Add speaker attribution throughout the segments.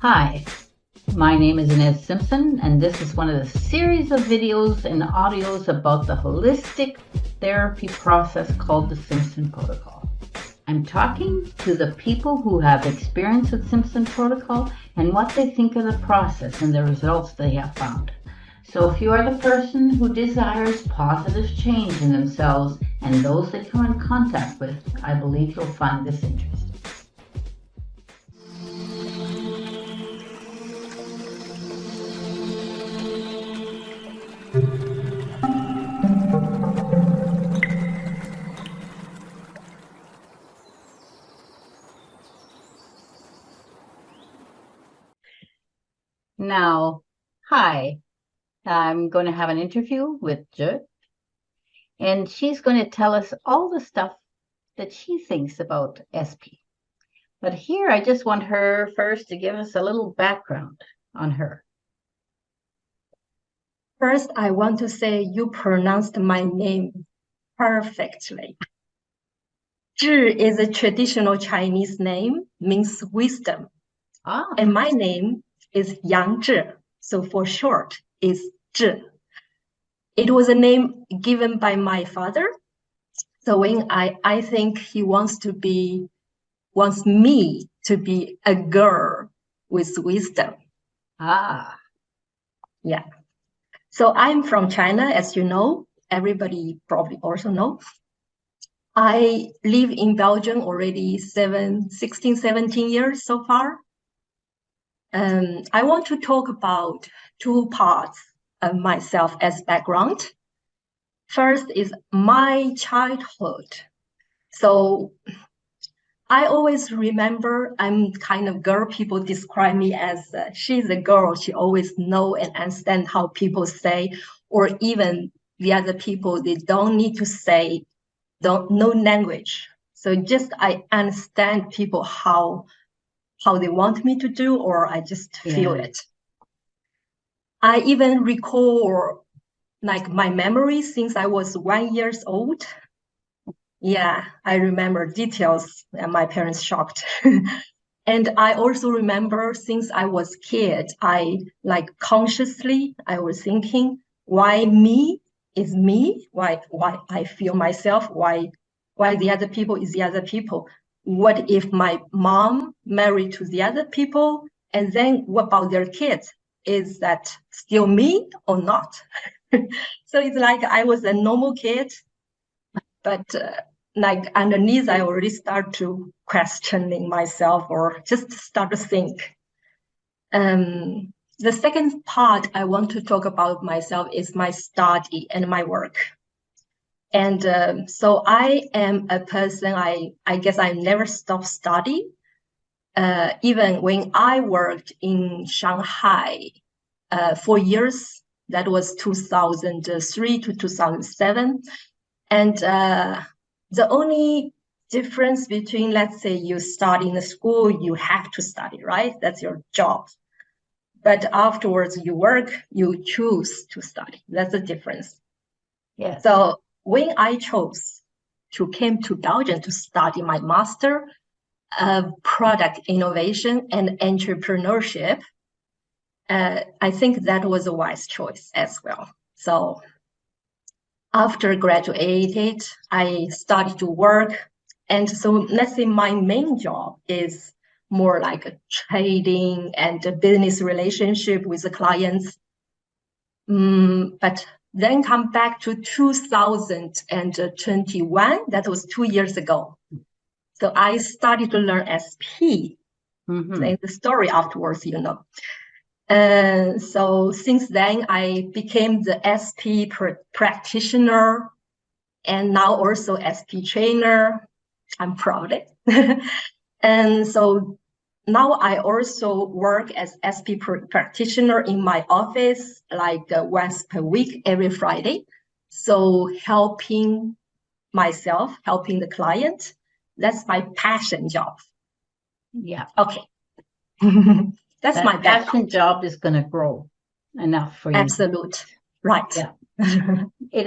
Speaker 1: Hi, my name is Simpson, and this is one of the series of videos and audios about the holistic therapy process called the Simpson Protocol. I'm talking to the people who have experience with Simpson Protocol and what they think of the process and the results they have found. So if you are the person who desires positive change in themselves and those they come in contact with, I believe you'll find this interesting. Now, hi, I'm going to have an interview with Zhi, and she's going to tell us all the stuff that she thinks about SP. But here, I just want her first to give us a little background on her.
Speaker 2: First, I want to say you pronounced my name perfectly. Zhi is a traditional Chinese name, means wisdom. And my name is Yang Zhi, so for short is Zhi. It was a name given by my father. So when I think he wants me to be a girl with wisdom. Yeah. So I'm from China, as you know. Everybody probably also know. I live in Belgium already 16, 17 years so far. I want to talk about two parts of myself as background. First is my childhood. So I always remember I'm kind of girl. People describe me as she's a girl. She always know and understand how people say, or even the other people, they don't need to say, don't know language. So just I understand people how they want me to do, or I just feel it. I even recall like my memory since I was 1 year old. Yeah, I remember details and my parents shocked. And I also remember since I was kid, I like consciously, I was thinking, why me is me? Why I feel myself? Why the other people is the other people? What if my mom married to the other people? And then what about their kids? Is that still me or not? So it's like I was a normal kid, but like underneath, I already start to questioning myself or just start to think. The second part I want to talk about myself is my study and my work. And so I am a person, I guess I never stopped studying. Even when I worked in Shanghai 4 years, that was 2003 to 2007. And the only difference between, let's say, you study in the school, you have to study, right? That's your job. But afterwards, you work, you choose to study. That's the difference.
Speaker 1: Yes.
Speaker 2: So when I chose to came to Belgium to study my master of product innovation and entrepreneurship, I think that was a wise choice as well. So after graduated, I started to work. And so let's say my main job is more like a trading and a business relationship with the clients. But then come back to 2021, that was 2 years ago. So I started to learn SP. And the story afterwards, you know. And so since then, I became the SP practitioner and now also SP trainer. I'm proud of it. And so now I also work as SP practitioner in my office, like once per week, every Friday. So helping myself, helping the client, that's my passion job.
Speaker 1: Yeah.
Speaker 2: Okay. That's my
Speaker 1: passion job is going to grow enough for you.
Speaker 2: Absolute. Right.
Speaker 1: Yeah.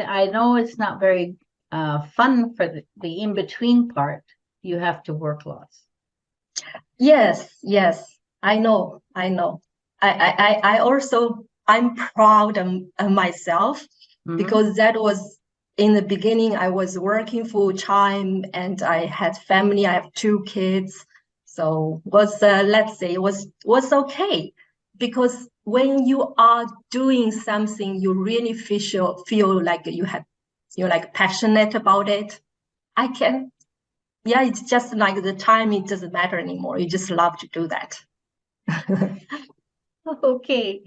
Speaker 1: I know it's not very fun for the in-between part. You have to work lots.
Speaker 2: Yes. I know. I also, I'm proud of myself because that was in the beginning, I was working full time and I had family. I have two kids. So was, let's say was okay because when you are doing something, you really feel like you're like passionate about it. I can, yeah, it's just like the time, it doesn't matter anymore. You just love to do that.
Speaker 1: Okay.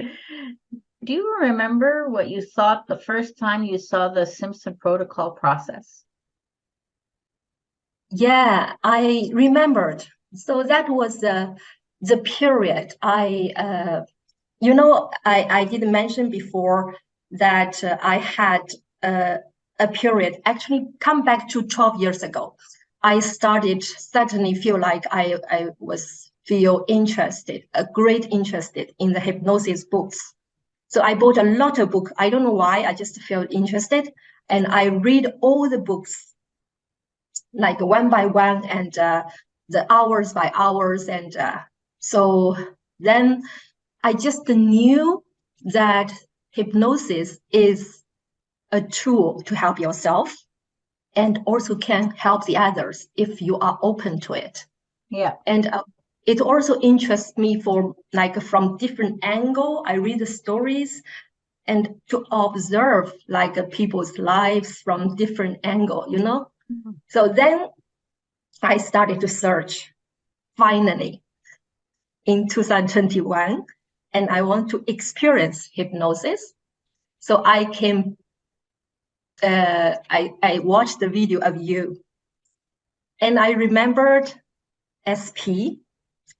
Speaker 1: Do you remember what you thought the first time you saw the Simpson protocol process?
Speaker 2: Yeah, I remembered. So that was the period I did mention before that I had uh, a period actually come back to 12 years ago. I started suddenly feel like I was feel interested, a great interested in the hypnosis books. So I bought a lot of books. I don't know why, I just felt interested. And I read all the books like one by one and the hours by hours. And so then I just knew that hypnosis is a tool to help yourself and also can help the others if you are open to it.
Speaker 1: Yeah.
Speaker 2: And it also interests me for like from different angle. I read the stories and to observe like people's lives from different angle, you know? Mm-hmm. So then I started to search finally in 2021 and I want to experience hypnosis. So I came, I watched the video of you and I remembered SP,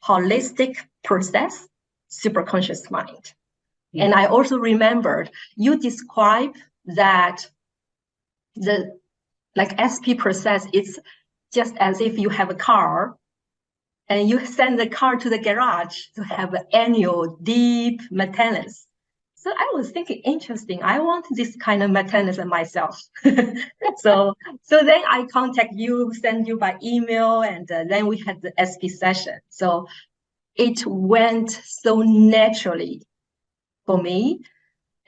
Speaker 2: holistic process, superconscious mind. Yeah. And I also remembered you describe that the like SP process, it's just as if you have a car and you send the car to the garage to have an annual deep maintenance. So I was thinking, interesting. I want this kind of maintenance myself. so then I contact you, send you by email, and then we had the SP session. So it went so naturally for me.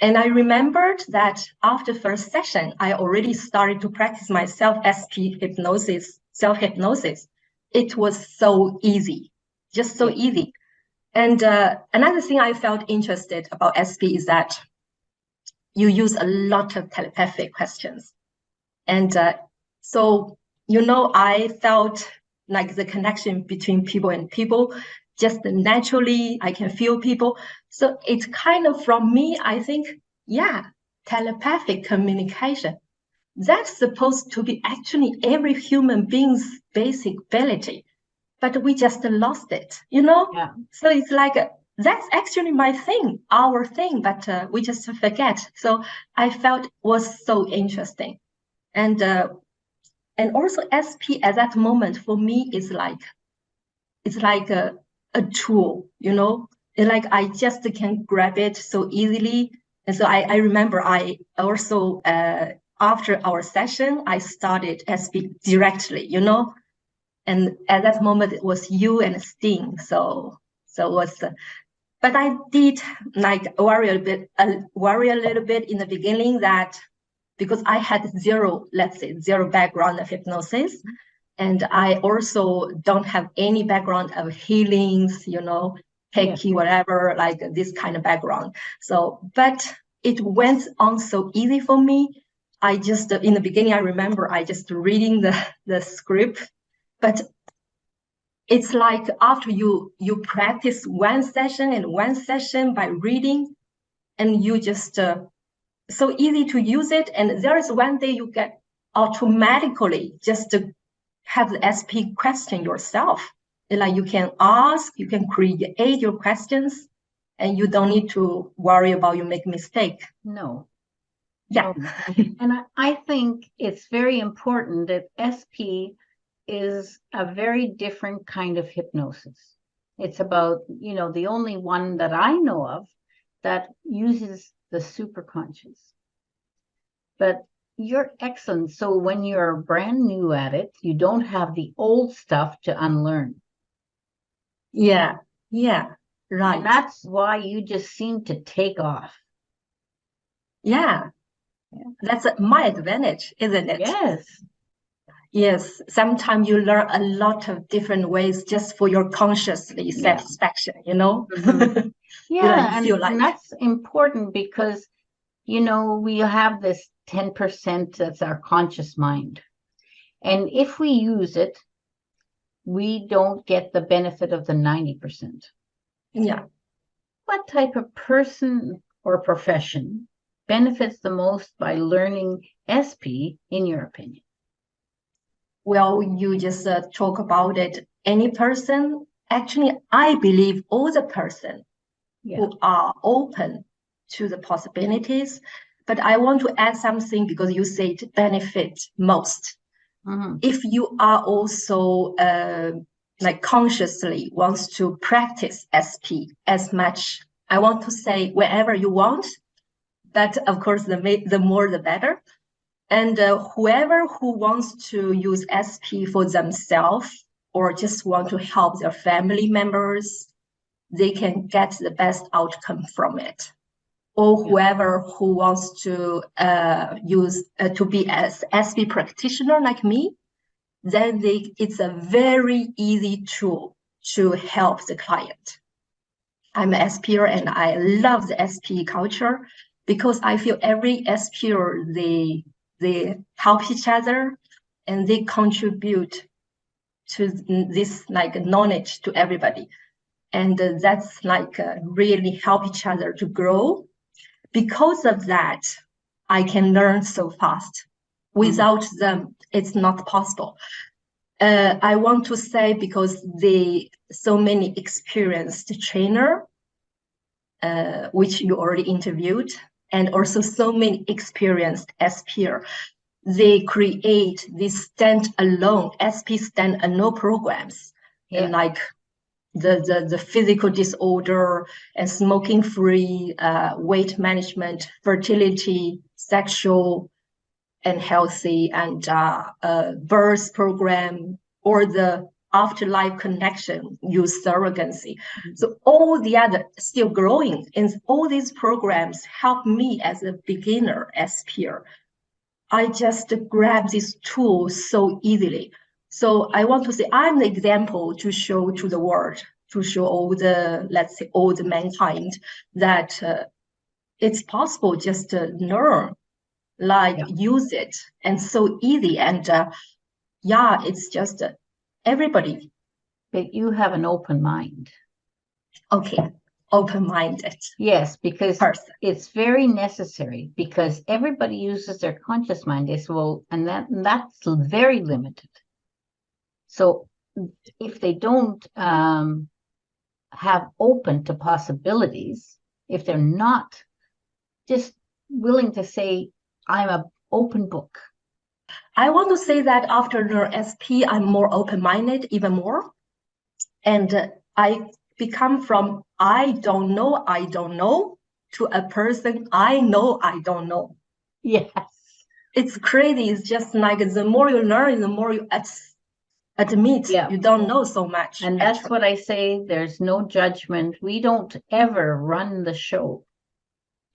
Speaker 2: And I remembered that after first session, I already started to practice my SP hypnosis, self-hypnosis. It was so easy, just so easy. And another thing I felt interested about SP is that you use a lot of telepathic questions. And so, I felt like the connection between people and people, just naturally, I can feel people. So it's kind of from me, I think, yeah, telepathic communication. That's supposed to be actually every human being's basic ability, but we just lost it, Yeah. So it's like, that's actually my thing, our thing, but we just forget. So I felt was so interesting. And also SP at that moment for me is like, it's like a tool, It's like I just can grab it so easily. And so I remember I also, after our session, I started SP directly, And at that moment it was you and Sting. So it was, but I did like worry a little bit in the beginning that because I had zero background of hypnosis. And I also don't have any background of healings, Reiki, whatever, like this kind of background. So, but it went on so easy for me. I just, in the beginning, I remember I just reading the script, but it's like after you practice one session by reading, and you just, so easy to use it. And there is one day you get automatically just to have the SP question yourself. Like you can ask, you can create your questions, and you don't need to worry about you make mistake.
Speaker 1: No.
Speaker 2: Yeah.
Speaker 1: And I think it's very important that SP is a very different kind of hypnosis. It's about, the only one that I know of that uses the superconscious. But you're excellent. So when you're brand new at it, you don't have the old stuff to unlearn.
Speaker 2: Yeah. Yeah, right.
Speaker 1: And that's why you just seem to take off.
Speaker 2: Yeah, that's my advantage, isn't it?
Speaker 1: Yes.
Speaker 2: Yes, sometimes you learn a lot of different ways just for your consciously satisfaction, you know?
Speaker 1: Mm-hmm. Yeah,
Speaker 2: You feel like.
Speaker 1: and that's important because, we have this 10% that's our conscious mind. And if we use it, we don't get the benefit of the 90%.
Speaker 2: Yeah.
Speaker 1: What type of person or profession benefits the most by learning SP, in your opinion?
Speaker 2: Well, you just talk about it. Any person, actually, I believe all the person who are open to the possibilities. But I want to add something because you said benefit most.
Speaker 1: Mm-hmm.
Speaker 2: If you are also like consciously wants to practice SP as much, I want to say wherever you want, but of course the more the better. And whoever who wants to use SP for themselves or just want to help their family members, they can get the best outcome from it. Or whoever who wants to use to be as SP practitioner like me, then it's a very easy tool to help the client. I'm an SPer and I love the SP culture because I feel every SPer, they help each other and they contribute to this like knowledge to everybody. And that's like really help each other to grow. Because of that, I can learn so fast. Without them, it's not possible. I want to say because so many experienced trainer, which you already interviewed, and also so many experienced SPer, they create these stand-alone SP stand-alone programs, like the physical disorder and smoking free, weight management, fertility, sexual and healthy, and birth program, or the afterlife connection, use surrogacy. So all the other still growing, and all these programs help me as a beginner SPer. I just grab these tools so easily. So I want to say I'm the example to show to the world, to show all the, let's say, all the mankind that it's possible just to learn, like use it, and so easy. And it's just everybody.
Speaker 1: But you have an open mind.
Speaker 2: Okay, open-minded.
Speaker 1: Yes, because it's very necessary, because everybody uses their conscious mind. They say, well, and that's very limited. So if they don't have open to possibilities, if they're not just willing to say, I'm an open book.
Speaker 2: I want to say that after the SP, I'm more open-minded, even more. And I become from I don't know to a person I don't know.
Speaker 1: Yes.
Speaker 2: It's crazy. It's just like the more you learn, the more you admit you don't know so much.
Speaker 1: And that's what I say. There's no judgment. We don't ever run the show.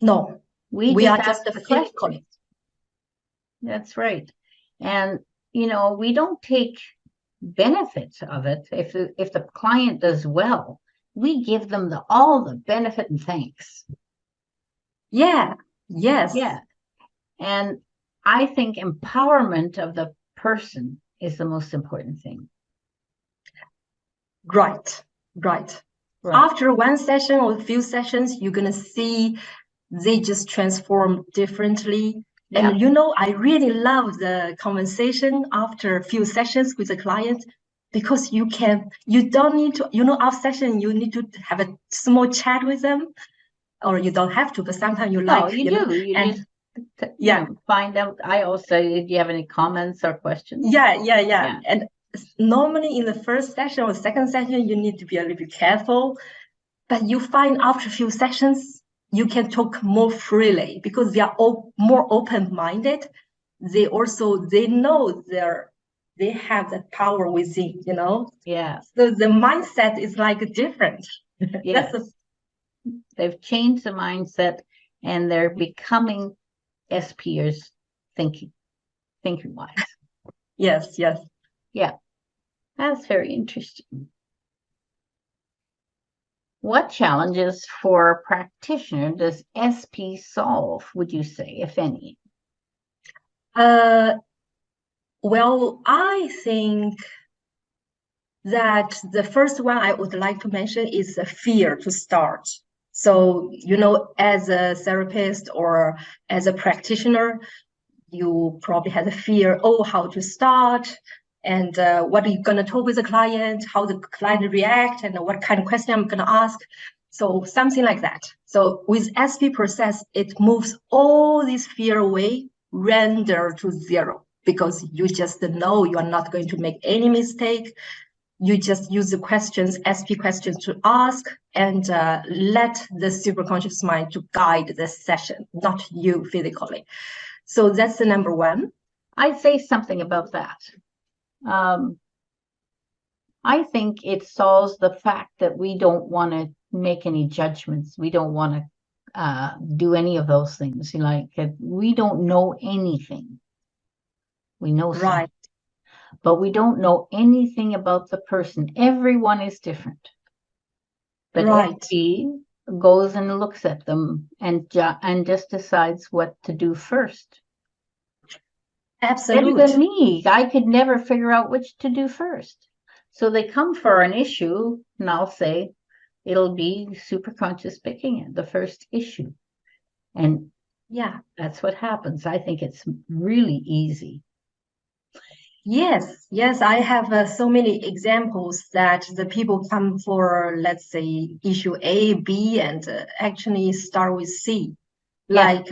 Speaker 2: No, we are just
Speaker 1: a question. That's right. And, we don't take benefits of it. If the client does well, we give them all the benefit and thanks.
Speaker 2: Yeah. Yes.
Speaker 1: Yeah. And I think empowerment of the person is the most important thing.
Speaker 2: Right. After one session or a few sessions, you're going to see they just transform differently. Yeah. And, I really love the conversation after a few sessions with the client, because you don't need to, after session, you need to have a small chat with them, or you don't have to, but sometimes you like,
Speaker 1: you do. You just find out. I also, do you have any comments or questions?
Speaker 2: Yeah. And normally in the first session or second session, you need to be a little bit careful, but you find after a few sessions, you can talk more freely because they are all more open-minded. They know they have that power within,
Speaker 1: Yeah.
Speaker 2: So the mindset is like different.
Speaker 1: Yes. They've changed the mindset and they're becoming SPers thinking wise.
Speaker 2: Yes, yes.
Speaker 1: Yeah, that's very interesting. What challenges for a practitioner does SP solve, would you say, if any?
Speaker 2: Well, I think that the first one I would like to mention is the fear to start. So, as a therapist or as a practitioner, you probably have a fear, how to start and what are you going to talk with the client, how the client react, and what kind of question I'm going to ask. So something like that. So with SP process, it moves all this fear away, render to zero, because you just know you are not going to make any mistake. You just use the questions, SP questions to ask, and let the superconscious mind to guide the session, not you physically. So that's the number one.
Speaker 1: I'd say something about that. I think it solves the fact that we don't want to make any judgments. We don't want to do any of those things. Like we don't know anything. We know something, but we don't know anything about the person. Everyone is different. But SP goes and looks at them and just decides what to do first.
Speaker 2: Absolutely.
Speaker 1: Better than me. I could never figure out which to do first. So they come for an issue, and I'll say it'll be superconscious picking it, the first issue. And
Speaker 2: yeah,
Speaker 1: that's what happens. I think it's really easy.
Speaker 2: Yes, I have so many examples that the people come for, let's say, issue A, B, and actually start with C. Like,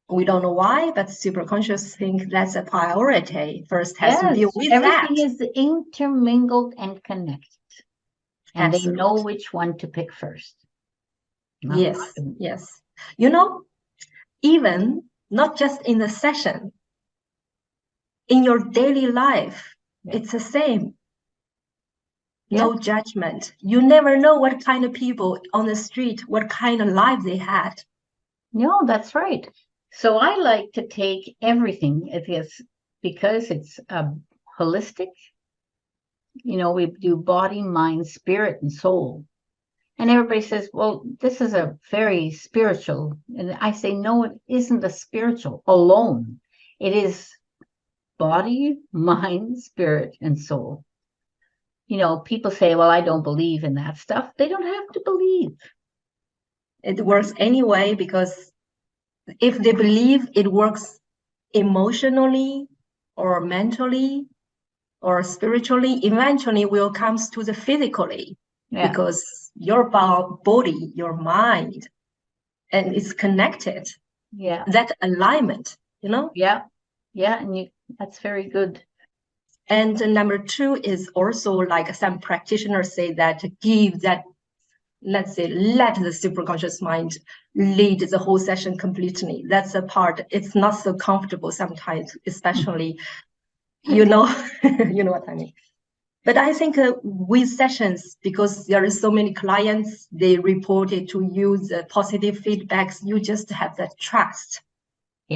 Speaker 2: we don't know why, but superconscious think that's a priority. First has to deal with
Speaker 1: everything is intermingled and connected. And
Speaker 2: Absolutely.
Speaker 1: they know which one to pick first.
Speaker 2: Yes. Even not just in the session, in your daily life, it's the same. No judgment. You never know what kind of people on the street, what kind of life they had.
Speaker 1: No, that's right. So I like to take everything because it's holistic. We do body, mind, spirit, and soul. And everybody says, well, this is a very spiritual. And I say, no, it isn't a spiritual alone. It is body, mind, spirit, and soul. People say, well, I don't believe in that stuff. They don't have to believe.
Speaker 2: It works anyway, because if they believe it works emotionally or mentally or spiritually, eventually will comes to the physically, because your body, your mind, and it's connected. That alignment,
Speaker 1: Yeah, and that's very good.
Speaker 2: And number two is also, like some practitioners say, that give that, let's say, let the superconscious mind lead the whole session completely. That's a part, it's not so comfortable sometimes, especially, you know what I mean. But I think with sessions, because there are so many clients, they reported to you the positive feedbacks, you just have that trust.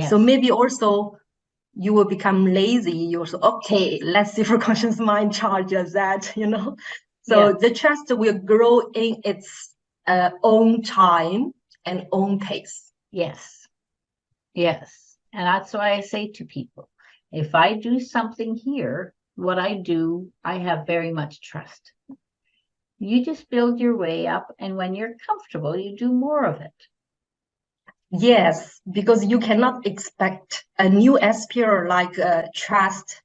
Speaker 2: So maybe also you will become lazy. You also, okay, let's see, superconscious mind charges that, So the trust will grow in its own time and own pace.
Speaker 1: Yes. And that's why I say to people, if I do something here, what I do, I have very much trust. You just build your way up, and when you're comfortable, you do more of it.
Speaker 2: Yes, because you cannot expect a new SPR like trust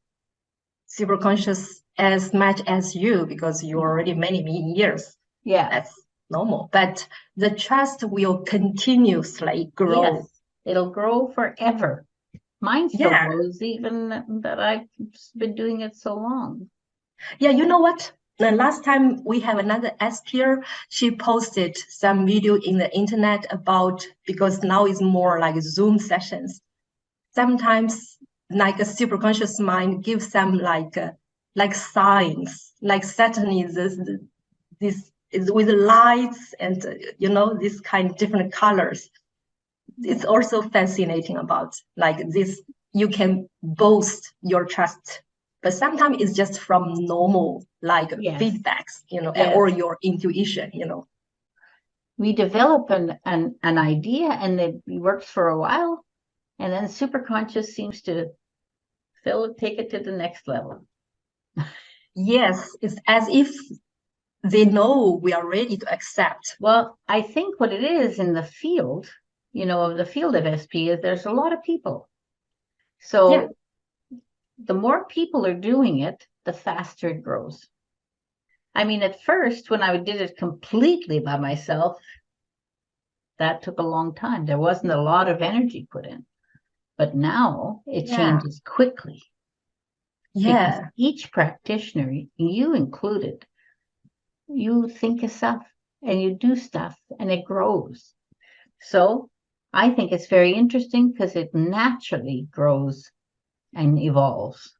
Speaker 2: superconscious as much as you, because you're already many years. That's normal. But the trust will continuously grow.
Speaker 1: Yes, it'll grow forever. Mine still grows, even that I've been doing it so long.
Speaker 2: Yeah, you know what? The last time we have another SPR, she posted some video in the internet about, because now it's more like Zoom sessions. Sometimes like a superconscious mind gives some like signs, like certainly this it's with lights and this kind of different colors. It's also fascinating about like this. You can boast your trust, but sometimes it's just from normal like feedbacks, or your intuition.
Speaker 1: We develop an idea and it works for a while, and then superconscious seems to take it to the next level.
Speaker 2: Yes, it's as if they know we are ready to accept.
Speaker 1: Well, I think what it is in the field, the field of SP is there's a lot of people. So the more people are doing it, the faster it grows. I mean, at first, when I did it completely by myself, that took a long time. There wasn't a lot of energy put in. But now it changes quickly.
Speaker 2: Yeah.
Speaker 1: Because each practitioner, you included, you think of stuff and you do stuff and it grows. So I think it's very interesting because it naturally grows and evolves.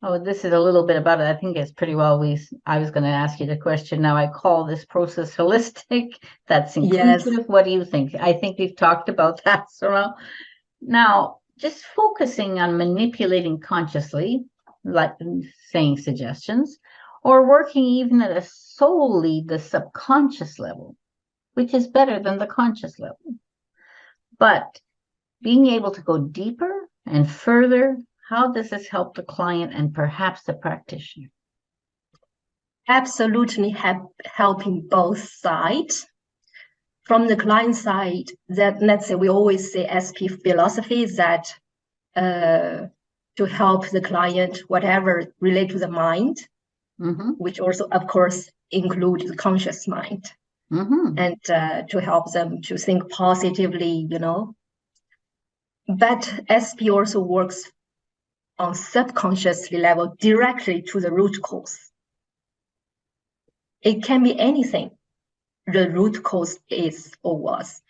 Speaker 1: Oh, this is a little bit about it. I think it's pretty well. I was going to ask you the question. Now I call this process holistic. That's inclusive.
Speaker 2: Yes.
Speaker 1: What do you think? I think we've talked about that. So now just focusing on manipulating consciously, like saying suggestions, or working even at solely the subconscious level, which is better than the conscious level. But being able to go deeper and further, how does this help the client and perhaps the practitioner?
Speaker 2: Absolutely helping both sides. From the client side, that let's say we always say SP philosophy is that to help the client, whatever relate to the mind, which also, of course, include the conscious mind, and to help them to think positively, But SP also works on subconscious level directly to the root cause. It can be anything the root cause is or was.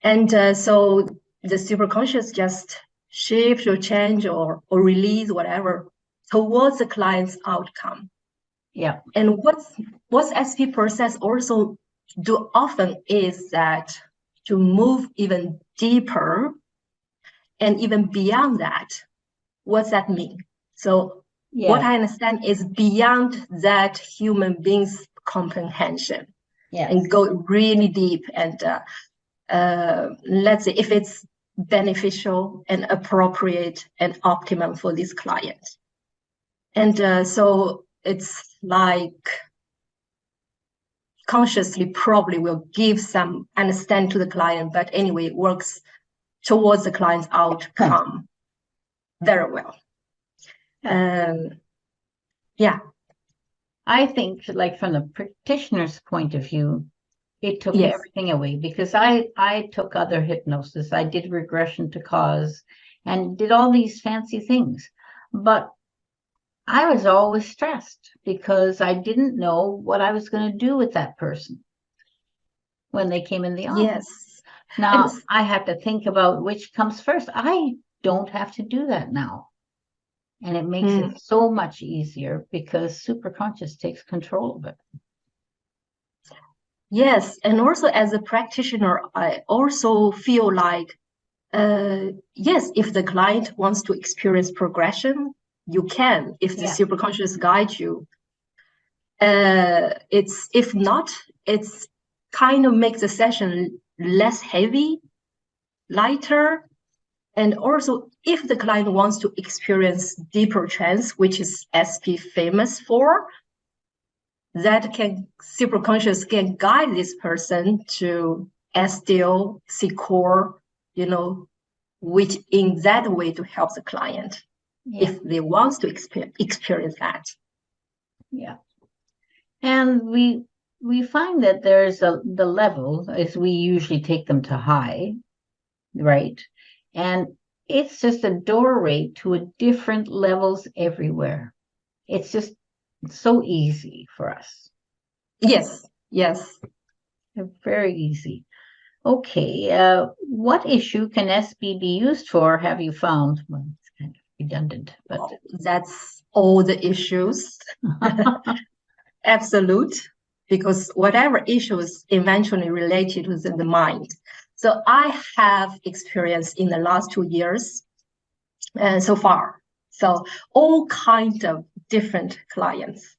Speaker 2: And so the superconscious just shift or change or release whatever towards the client's outcome.
Speaker 1: Yeah.
Speaker 2: And what SP process also do often is that to move even deeper and even beyond that. What's that mean? So what I understand is beyond that human being's comprehension, and go really deep and let's say if it's beneficial and appropriate and optimum for this client. And so it's like consciously probably will give some understanding to the client, but anyway, it works towards the client's outcome very well.
Speaker 1: I think, like from the practitioner's point of view, it took everything away because I took other hypnosis. I did regression to cause and did all these fancy things. But I was always stressed because I didn't know what I was going to do with that person when they came in the office. Now I have to think about which comes first. I don't have to do that now. And it makes it so much easier because superconscious takes control of it.
Speaker 2: Yes, and also as a practitioner, I also feel like, yes, if the client wants to experience progression, you can, if the superconscious guides you. If not, it's kind of makes the session less heavy, lighter. And also, if the client wants to experience deeper trance, which is SP famous for, that superconscious can guide this person to still secure, which in that way to help the client if they want to experience that.
Speaker 1: Yeah. And we find that there's the level is we usually take them to high, right? And it's just a doorway to a different levels everywhere. It's just so easy for us.
Speaker 2: Yes.
Speaker 1: They're very easy. Okay. What issue can SP be used for, have you found? Well, it's kind of redundant, but
Speaker 2: that's all the issues. Absolute. because whatever issues eventually related to the mind. So I have experience in the last 2 years so far. So all kinds of different clients.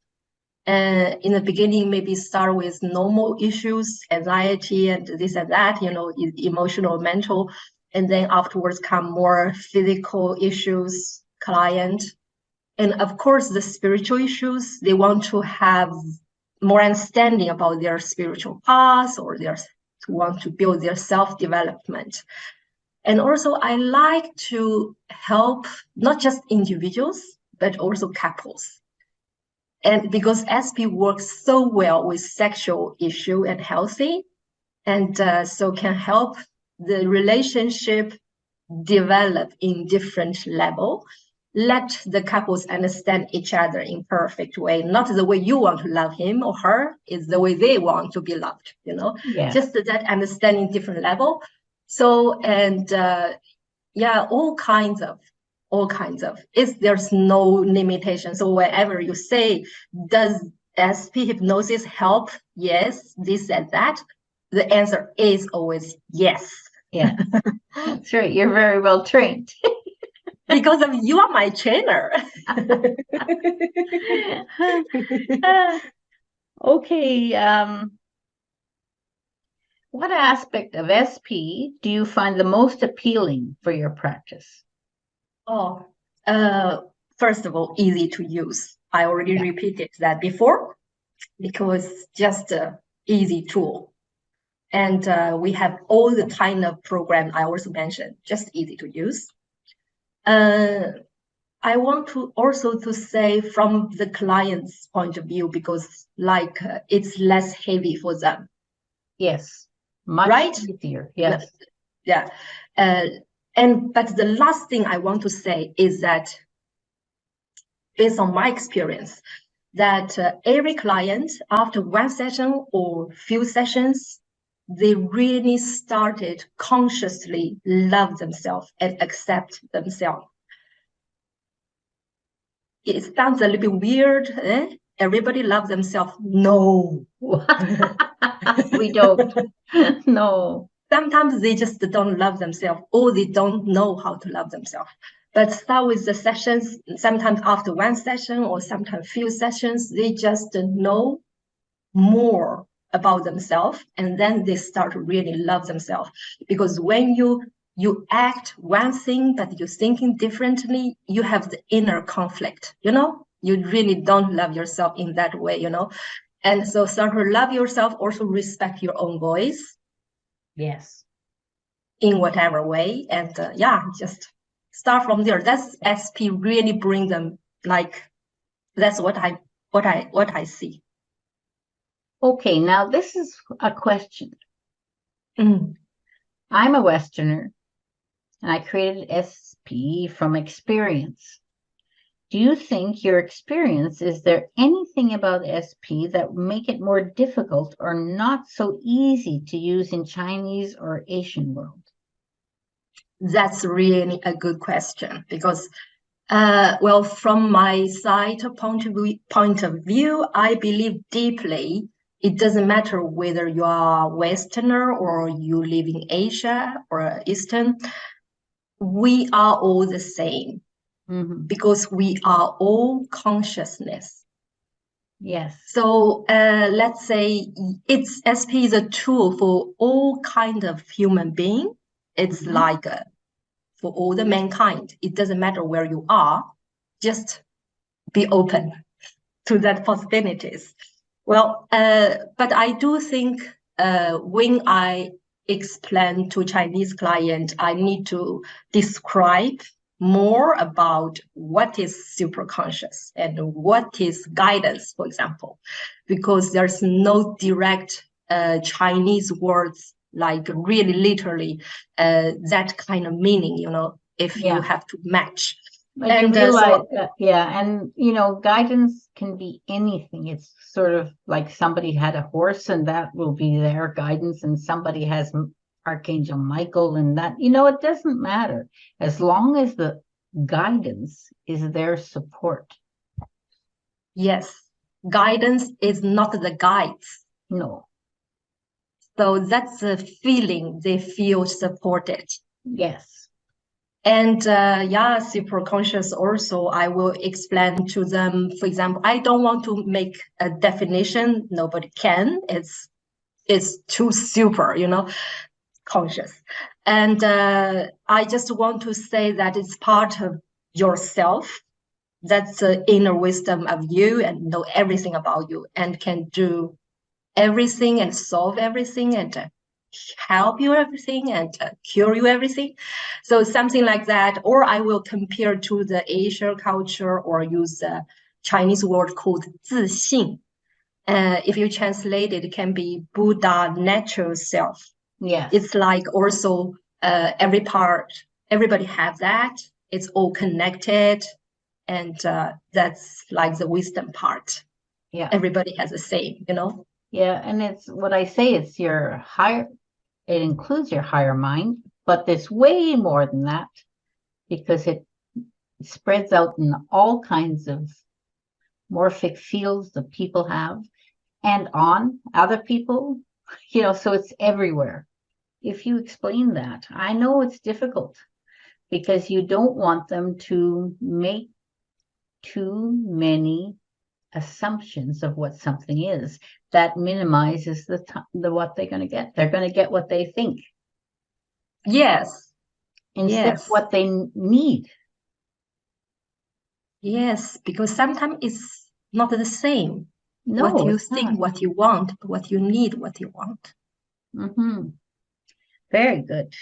Speaker 2: In the beginning, maybe start with normal issues, anxiety and this and that, emotional, mental, and then afterwards come more physical issues, client. And of course, the spiritual issues, they want to have more understanding about their spiritual path, or to want to build their self-development. And also, I like to help not just individuals, but also couples. And because SP works so well with sexual issue and healthy, and so can help the relationship develop in different level. Let the couples understand each other in perfect way, not the way you want to love him or her, is the way they want to be loved,
Speaker 1: Yeah.
Speaker 2: just that understanding different level. So, and all kinds of, there's no limitation. So wherever you say, does SP hypnosis help? Yes, this and that. The answer is always yes.
Speaker 1: Yeah, that's right. You're very well trained.
Speaker 2: Because of you are my trainer.
Speaker 1: Okay. What aspect of SP do you find the most appealing for your practice?
Speaker 2: First of all, easy to use. I already repeated that before, because just an easy tool. And we have all the kind of program I also mentioned, just easy to use. I want to also to say from the client's point of view, because it's less heavy for them.
Speaker 1: Yes, much easier. Yes.
Speaker 2: Yeah. But the last thing I want to say is that, based on my experience, that every client, after one session or few sessions, they really started consciously love themselves and accept themselves. It sounds a little bit weird. Everybody loves themselves. No.
Speaker 1: We don't. No.
Speaker 2: Sometimes they just don't love themselves, or they don't know how to love themselves. But start with the sessions, sometimes after one session or sometimes few sessions, they just know more about themselves, and then they start to really love themselves. Because when you act one thing, but you're thinking differently, you have the inner conflict, you really don't love yourself in that way, and so start to love yourself, also respect your own voice.
Speaker 1: Yes.
Speaker 2: In whatever way, and just start from there. That's SP really bring them, that's what I see.
Speaker 1: Okay, now this is a question. I'm a Westerner, and I created SP from experience. Do you think your experience, is there anything about SP that would make it more difficult or not so easy to use in Chinese or Asian world?
Speaker 2: That's really a good question, because from my side point of view, I believe deeply it doesn't matter whether you are Westerner or you live in Asia or Eastern. We are all the same, because we are all consciousness.
Speaker 1: Yes.
Speaker 2: So let's say SP is a tool for all kind of human being. It's like for all the mankind. It doesn't matter where you are, just be open to that possibilities. Well, but I do think when I explain to Chinese client, I need to describe more about what is superconscious and what is guidance, for example, because there's no direct Chinese words, like really literally that kind of meaning, if you have to match.
Speaker 1: But and you realize and guidance can be anything. It's sort of like somebody had a horse and that will be their guidance, and somebody has Archangel Michael, and that, it doesn't matter as long as the guidance is their support.
Speaker 2: Yes, guidance is not the guides.
Speaker 1: No.
Speaker 2: So that's the feeling they feel supported.
Speaker 1: Yes.
Speaker 2: And yeah, super conscious also, I will explain to them, for example, I don't want to make a definition. Nobody can. It's too super, conscious. And I just want to say that it's part of yourself. That's the inner wisdom of you and know everything about you and can do everything and solve everything and help you everything and cure you everything. So something like that. Or I will compare to the Asian culture or use the Chinese word called 自信. If you translate it, it can be Buddha natural self.
Speaker 1: Yes.
Speaker 2: It's like also everybody have that. It's all connected. And that's like the wisdom part.
Speaker 1: Yeah.
Speaker 2: Everybody has the same,
Speaker 1: Yeah, and it's what I say, it's your higher, it includes your higher mind, but there's way more than that because it spreads out in all kinds of morphic fields that people have and on other people, so it's everywhere. If you explain that, I know it's difficult because you don't want them to make too many assumptions of what something is. That minimizes the what they're going to get. They're going to get what they think.
Speaker 2: Yes.
Speaker 1: Instead of what they need.
Speaker 2: Yes, because sometimes it's not the same.
Speaker 1: No,
Speaker 2: what you
Speaker 1: it's
Speaker 2: think,
Speaker 1: not.
Speaker 2: what you want, what you need, what you want.
Speaker 1: Mm-hmm. Very good.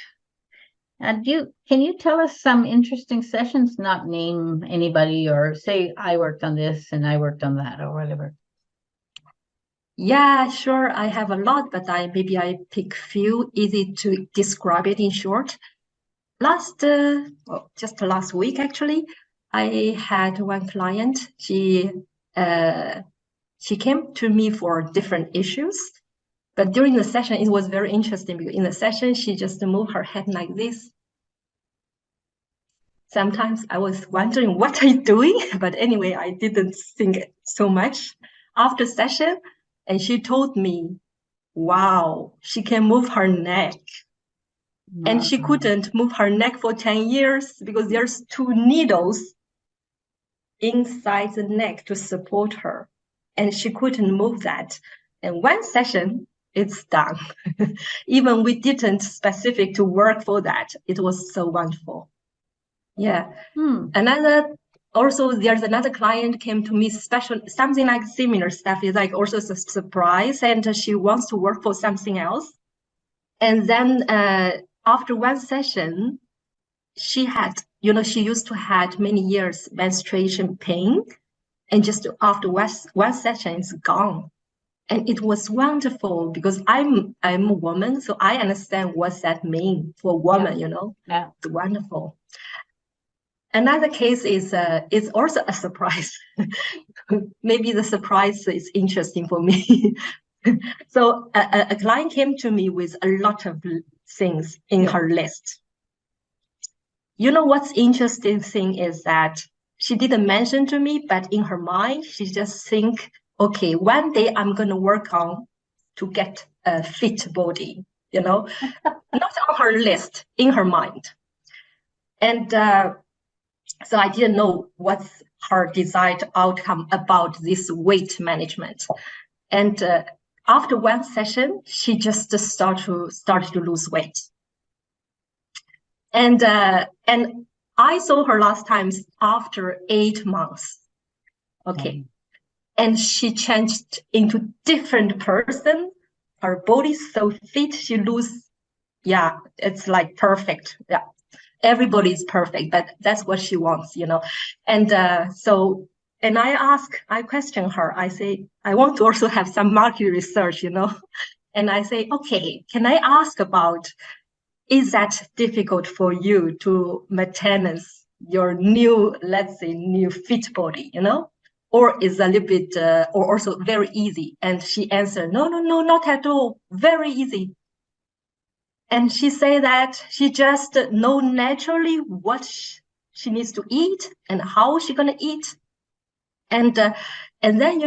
Speaker 1: And can you tell us some interesting sessions, not name anybody or say I worked on this and I worked on that or whatever?
Speaker 2: Yeah, sure. I have a lot, but maybe I pick few easy to describe it in short. Just last week actually, I had one client. She came to me for different issues, but during the session it was very interesting because in the session she just moved her head like this. Sometimes I was wondering what are you doing, but anyway, I didn't think so much after session, and she told me, wow, she can move her neck. And she couldn't move her neck for 10 years because there's 2 needles inside the neck to support her. And she couldn't move that. And one session, it's done. Even we didn't specific to work for that. It was so wonderful. Yeah. Also, there's another client came to me special, something like similar stuff. Is like also a surprise, and she wants to work for something else. And then after one session, she had, she used to had many years menstruation pain, and just after one session, it's gone. And it was wonderful because I'm a woman, so I understand what that means for a woman,
Speaker 1: Yeah.
Speaker 2: It's wonderful. Another case is also a surprise. Maybe the surprise is interesting for me. So a client came to me with a lot of things in her list. What's interesting thing is that she didn't mention to me, but in her mind, she just think, okay, one day I'm going to work on to get a fit body, not on her list, in her mind. And so I didn't know what's her desired outcome about this weight management. And after one session, she just started to lose weight. And I saw her last time after 8 months. Okay. And she changed into different person. Her body's so fit, she it's like perfect. Yeah. Everybody's perfect, but that's what she wants, And and I question her. I say, I want to also have some market research, And I say, okay, can I ask about, is that difficult for you to maintain your new, let's say, new fit body, Or is a little bit, or also very easy? And she answered, no, not at all. Very easy. And she say that she just know naturally what she needs to eat and how she gonna eat. And then,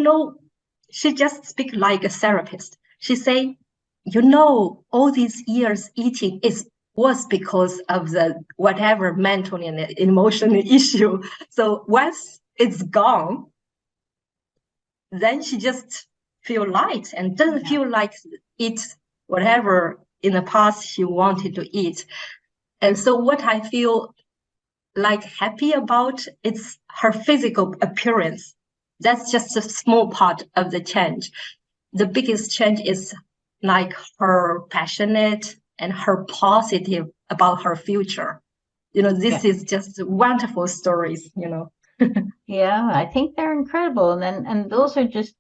Speaker 2: she just speak like a therapist. She say, you know, all these years eating was because of the whatever mental and emotional issue. So once it's gone, then she just feel light and doesn't feel like eat whatever in the past she wanted to eat. And so what I feel like happy about, it's her physical appearance. That's just a small part of the change. The biggest change is like her passionate and her positive about her future. You know, this is just wonderful stories, you know.
Speaker 1: Yeah, I think they're incredible. And those are just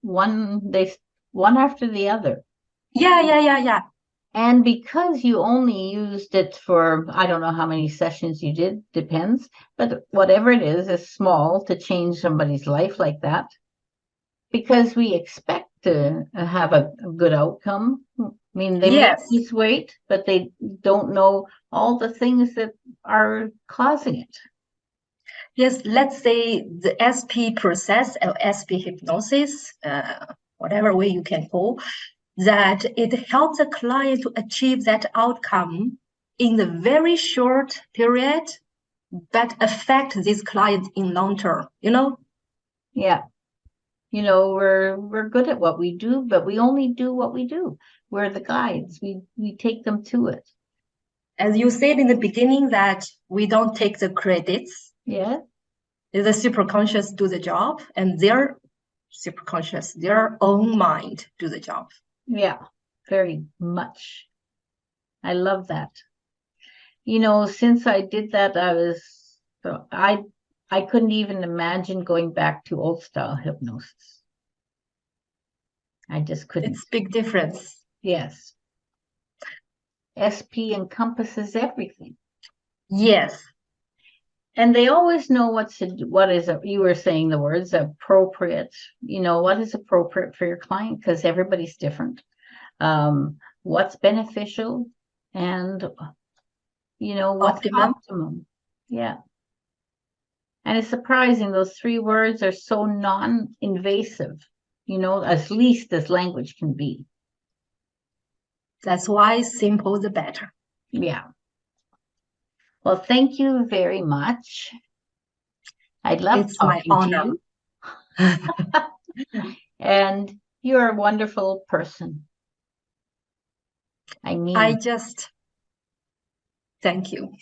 Speaker 1: one after the other.
Speaker 2: Yeah.
Speaker 1: And because you only used it for, I don't know how many sessions you did, depends, but whatever it is small to change somebody's life like that. Because we expect to have a good outcome. I mean, they may lose weight, but they don't know all the things that are causing it.
Speaker 2: Yes, let's say the SP process or SP hypnosis, whatever way you can call, that it helps the client to achieve that outcome in the very short period, but affect this client in long term, you know?
Speaker 1: Yeah. You know, we're good at what we do, but we only do what we do. We're the guides. We take them to it.
Speaker 2: As you said in the beginning, that we don't take the credits.
Speaker 1: Yeah.
Speaker 2: The superconscious do the job, and their superconscious, their own mind do the job.
Speaker 1: Yeah, very much. I love that. You know, since I did that, I couldn't even imagine going back to old style hypnosis. I just couldn't.
Speaker 2: It's big difference.
Speaker 1: Yes. SP encompasses everything.
Speaker 2: Yes.
Speaker 1: And they always know you were saying the words appropriate, you know, what is appropriate for your client, because everybody's different. What's beneficial and, you know, what's optimum. Yeah. And it's surprising those 3 words are so non-invasive, you know, as least as language can be.
Speaker 2: That's why simple the better.
Speaker 1: Yeah. Well, thank you very much. I'd love talking to you. And you're a wonderful person. I mean,
Speaker 2: thank you.